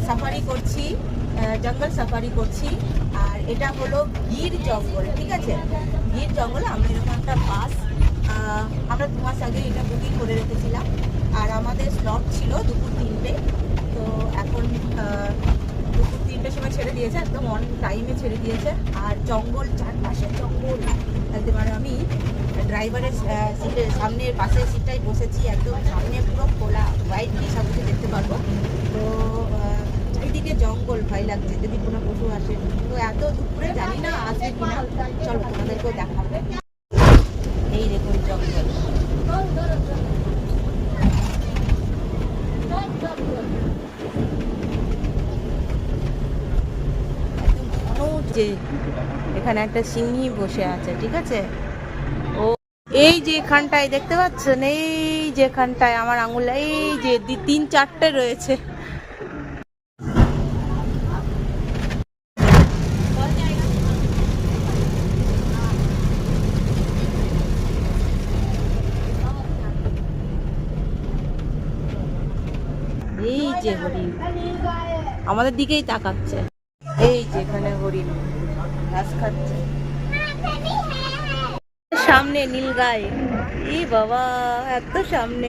Safari করছি, জঙ্গল safari করছি। আর এটা হলো গির জঙ্গল, ঠিক আছে? গির জঙ্গল। আমরা এরকম একটা বাস আমরা 2 মাস আগে এটা বুকিং করে রেখেছিলাম। আর আমাদের স্লট ছিল দুপুর 3টে। তো এখন দুপুর 3টের সময় ছেড়ে দিয়েছে, একদম অন টাইমে ছেড়ে দিয়েছে। আর জঙ্গল, চারপাশে জঙ্গল একেবারে। আমি ড্রাইভারের সিটের সামনের পাশের সিটটাই বসেছি, একদম সামনে পুরো খোলা ওয়াইডলি সব কিছু দেখতে পারবো। তো চারিদিকে জঙ্গল, ভয় লাগছে যদি কোনো পশু আসে। তো এত দুপুরে জানি না আসবে কিনা, চলো তোমাদেরকেও দেখাবো। এই দেখুন জঙ্গল, যে এখানে একটা সিংহী বসে আছে, ঠিক আছে? ও এই যে এখানটায় দেখতে পাচ্ছেন, এই যে এখানটায় আমার আঙুল, এই যে 3-4টে রয়েছে। এই যে হরিণ আমাদের দিকেই তাকাচ্ছে। এই যে এখানে হরিণ ঘাস খাচ্ছে, সামনে নীলগাই। ই বাবা, এত সামনে।